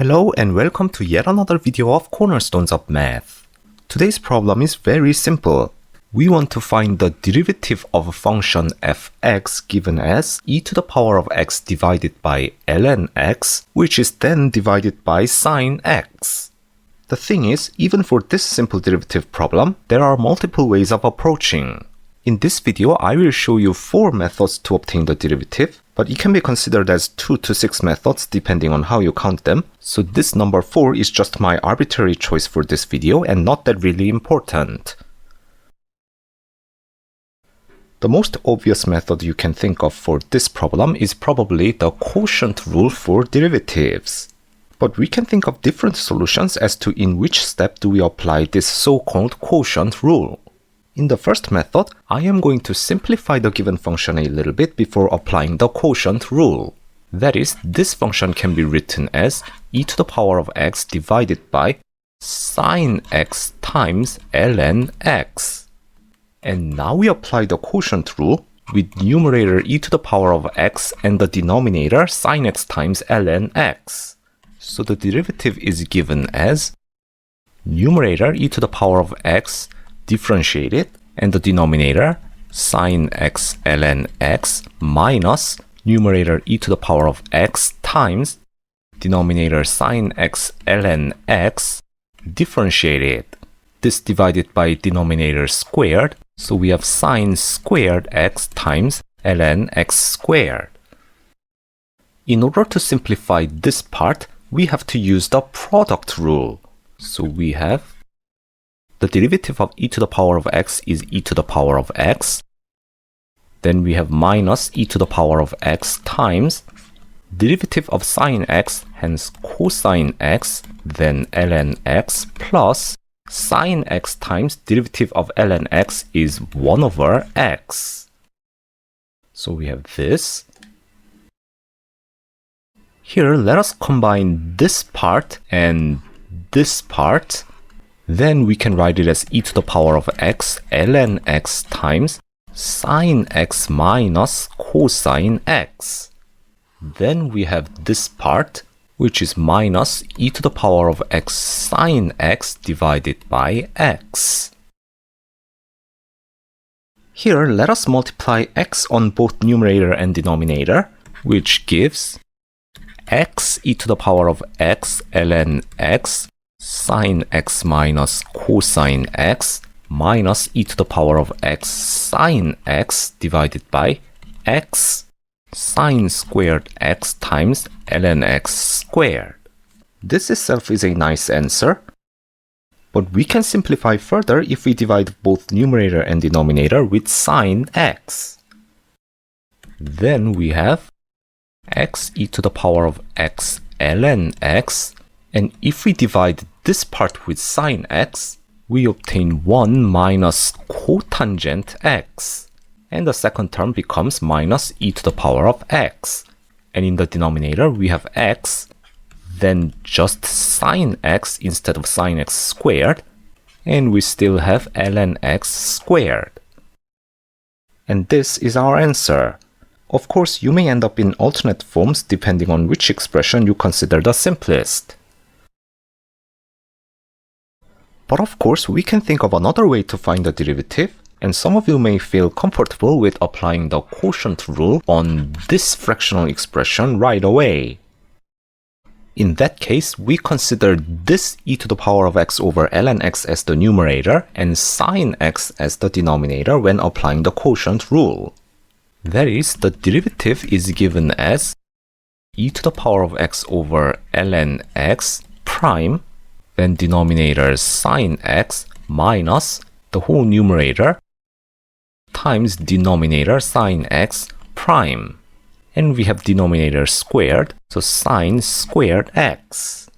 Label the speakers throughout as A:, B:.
A: Hello and welcome to yet another video of Cornerstones of Math. Today's problem is very simple. We want to find the derivative of a function fx given as e to the power of x divided by ln x, which is then divided by sine x. The thing is, even for this simple derivative problem, there are multiple ways of approaching. In this video, I will show you 4 methods to obtain the derivative, but it can be considered as 2 to 6 methods depending on how you count them, so this number 4 is just my arbitrary choice for this video and not that really important. The most obvious method you can think of for this problem is probably the quotient rule for derivatives. But we can think of different solutions as to in which step do we apply this so-called quotient rule. In the first method, I am going to simplify the given function a little bit before applying the quotient rule. That is, this function can be written as e to the power of x divided by sine x times ln x. And now we apply the quotient rule with numerator e to the power of x and the denominator sine x times ln x. So the derivative is given as numerator e to the power of x differentiated, and the denominator sine x ln x minus numerator e to the power of x times denominator sine x ln x differentiated. This divided by denominator squared, so we have sine squared x times ln x squared. In order to simplify this part, we have to use the product rule. So we have the derivative of e to the power of x is e to the power of x. Then we have minus e to the power of x times derivative of sine x, hence cosine x, then ln x plus sine x times derivative of ln x is 1 over x. So we have this. Here, let us combine this part and this part. Then we can write it as e to the power of x ln x times sine x minus cosine x. Then we have this part, which is minus e to the power of x sine x divided by x. Here, let us multiply x on both numerator and denominator, which gives x e to the power of x ln x sine x minus cosine x minus e to the power of x sine x divided by x sine squared x times ln x squared. This itself is a nice answer, but we can simplify further if we divide both numerator and denominator with sine x. Then we have x e to the power of x ln x, and if we divide this part with sine x, we obtain 1 minus cotangent x, and the second term becomes minus e to the power of x. And in the denominator we have x, then just sine x instead of sine x squared, and we still have ln x squared. And this is our answer. Of course, you may end up in alternate forms depending on which expression you consider the simplest. But of course, we can think of another way to find the derivative, and some of you may feel comfortable with applying the quotient rule on this fractional expression right away. In that case, we consider this e to the power of x over ln x as the numerator and sine x as the denominator when applying the quotient rule. That is, the derivative is given as e to the power of x over ln x prime, then denominator sine x minus the whole numerator times denominator sine x prime. And we have denominator squared, so sine squared x.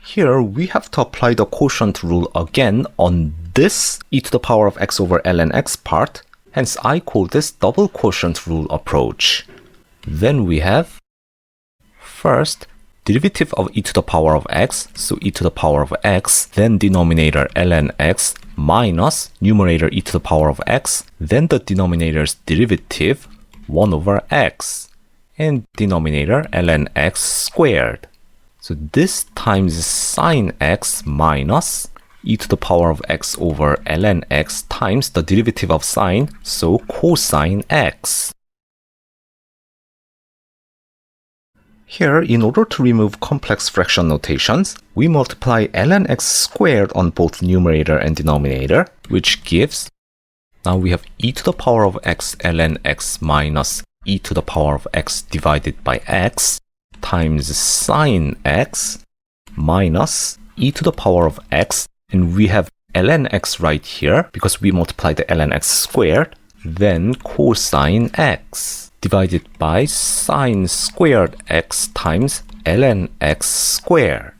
A: Here we have to apply the quotient rule again on this e to the power of x over ln x part, hence I call this double quotient rule approach. Then we have first derivative of e to the power of x, so e to the power of x, then denominator ln x minus numerator e to the power of x, then the denominator's derivative 1 over x, and denominator ln x squared. So this times sine x minus e to the power of x over ln x times the derivative of sine, so cosine x. Here, in order to remove complex fraction notations, we multiply ln x squared on both numerator and denominator, which gives, now we have e to the power of x ln x minus e to the power of x divided by x times sine x minus e to the power of x, and we have ln x right here because we multiply the ln x squared, then cosine x divided by sine squared x times ln x squared.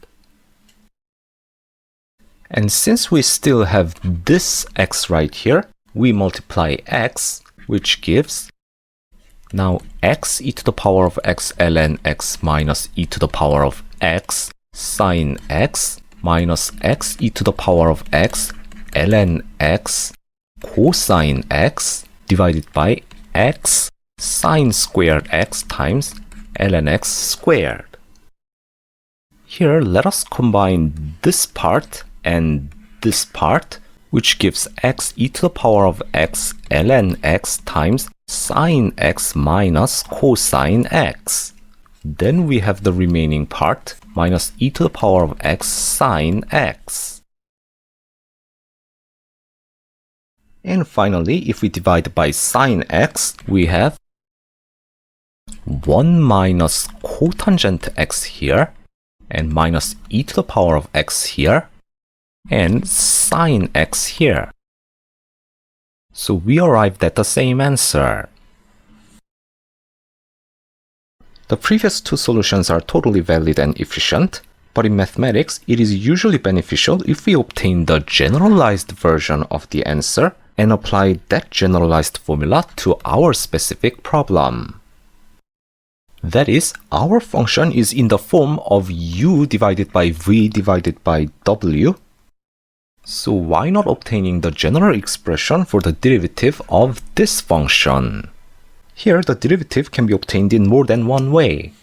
A: And since we still have this x right here, we multiply x, which gives now x e to the power of x ln x minus e to the power of x sine x minus x e to the power of x ln x cosine x divided by x sine squared x times ln x squared. Here, let us combine this part and this part, which gives x e to the power of x ln x times sine x minus cosine x. Then we have the remaining part, minus e to the power of x sine x. And finally, if we divide by sine x, we have 1 minus cotangent x here, and minus e to the power of x here, and sine x here. So we arrived at the same answer. The previous two solutions are totally valid and efficient, but in mathematics, it is usually beneficial if we obtain the generalized version of the answer and apply that generalized formula to our specific problem. That is, our function is in the form of u divided by v divided by w. So why not obtaining the general expression for the derivative of this function? Here, the derivative can be obtained in more than one way.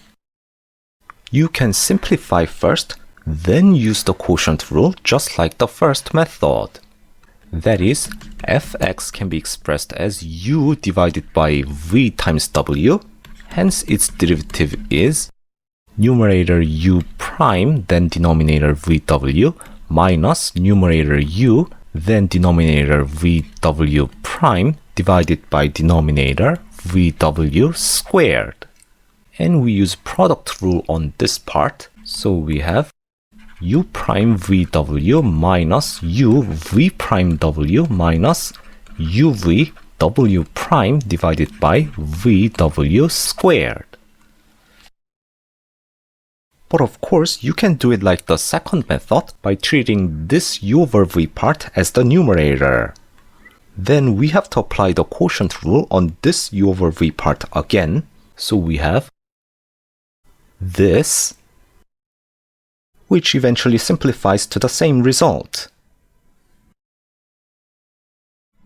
A: You can simplify first, then use the quotient rule just like the first method. That is, fx can be expressed as u divided by v times w, hence its derivative is numerator u prime, then denominator vw, minus numerator u, then denominator vw prime, divided by denominator vw squared. And we use product rule on this part, so we have u prime vw minus u v prime w minus uv w prime divided by vw squared. But of course, you can do it like the second method by treating this u over v part as the numerator. Then we have to apply the quotient rule on this u over v part again, so we have this, which eventually simplifies to the same result.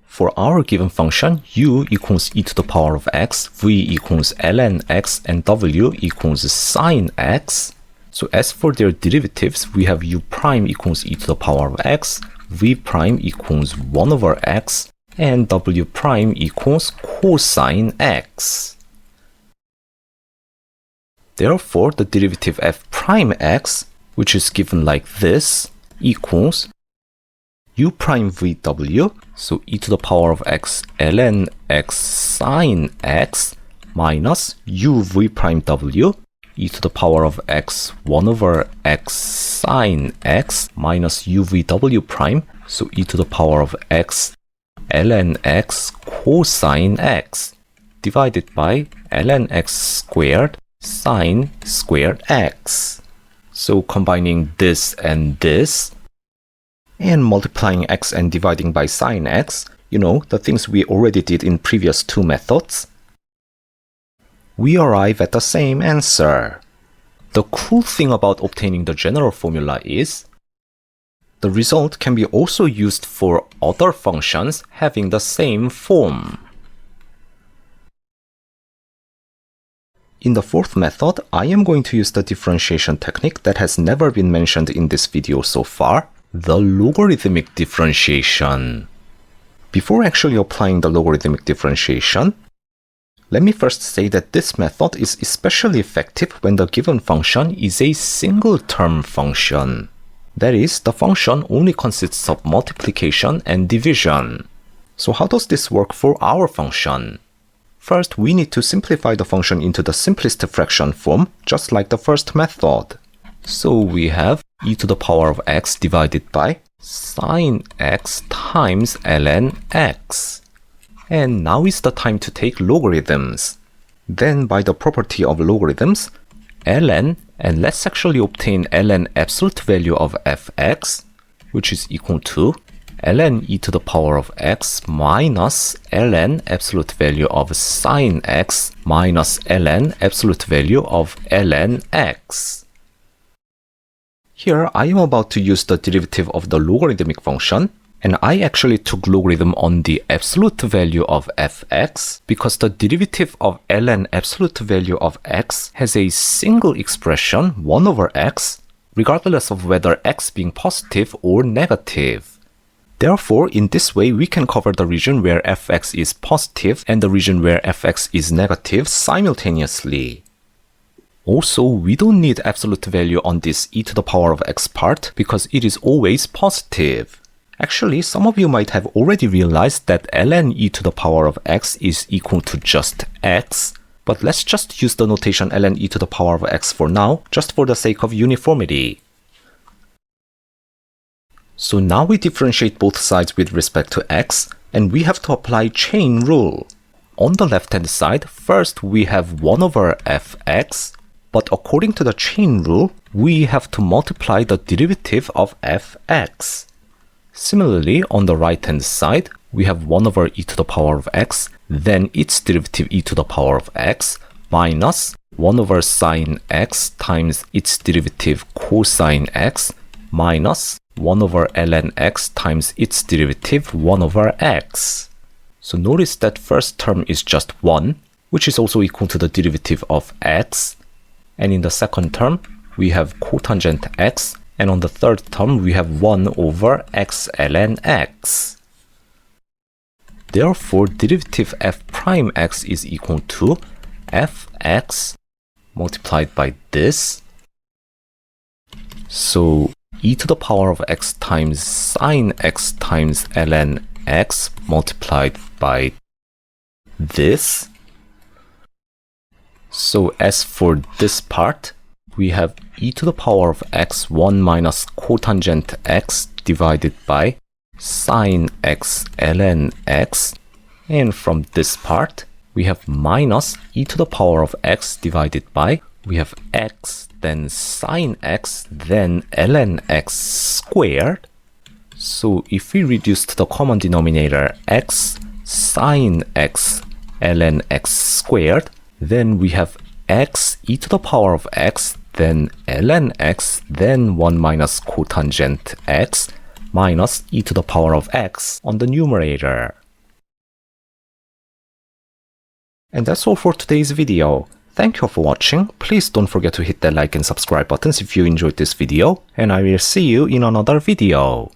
A: For our given function, u equals e to the power of x, v equals ln x, and w equals sine x. So as for their derivatives, we have u prime equals e to the power of x, v prime equals 1 over x, and w prime equals cosine x. Therefore, the derivative f prime x, which is given like this, equals u prime vw, so e to the power of x ln x sine x, minus u v prime w, e to the power of x 1 over x sine x, minus u v w prime, so e to the power of x ln x cosine x, divided by ln x squared sine squared x. So combining this and this, and multiplying x and dividing by sine x, you know, the things we already did in previous two methods, we arrive at the same answer. The cool thing about obtaining the general formula is, the result can be also used for other functions having the same form. In the fourth method, I am going to use the differentiation technique that has never been mentioned in this video so far, the logarithmic differentiation. Before actually applying the logarithmic differentiation, let me first say that this method is especially effective when the given function is a single-term function. That is, the function only consists of multiplication and division. So how does this work for our function? First, we need to simplify the function into the simplest fraction form, just like the first method. So we have e to the power of x divided by sine x times ln x. And now is the time to take logarithms. Then by the property of logarithms, ln, and let's actually obtain ln absolute value of fx, which is equal to ln e to the power of x minus ln absolute value of sine x minus ln absolute value of ln x. Here I am about to use the derivative of the logarithmic function, and I actually took logarithm on the absolute value of fx because the derivative of ln absolute value of x has a single expression 1 over x, regardless of whether x being positive or negative. Therefore, in this way, we can cover the region where fx is positive and the region where fx is negative simultaneously. Also, we don't need absolute value on this e to the power of x part because it is always positive. Actually, some of you might have already realized that ln e to the power of x is equal to just x, but let's just use the notation ln e to the power of x for now, just for the sake of uniformity. So now we differentiate both sides with respect to x, and we have to apply chain rule. On the left hand side, first we have 1 over fx, but according to the chain rule, we have to multiply the derivative of fx. Similarly, on the right hand side, we have 1 over e to the power of x, then its derivative e to the power of x, minus 1 over sine x times its derivative cosine x, minus 1 over ln x times its derivative 1 over x. So notice that first term is just 1, which is also equal to the derivative of x. And in the second term, we have cotangent x. And on the third term, we have 1 over x ln x. Therefore, derivative f prime x is equal to fx multiplied by this. So e to the power of x times sine x times ln x multiplied by this. So as for this part, we have e to the power of x 1 minus cotangent x divided by sine x ln x. And from this part, we have minus e to the power of x divided by, we have x, then sine x, then ln x squared. So if we reduced the common denominator x sine x ln x squared, then we have x e to the power of x, then ln x, then 1 minus cotangent x, minus e to the power of x on the numerator. And that's all for today's video. Thank you for watching. Please don't forget to hit the like and subscribe buttons if you enjoyed this video, and I will see you in another video.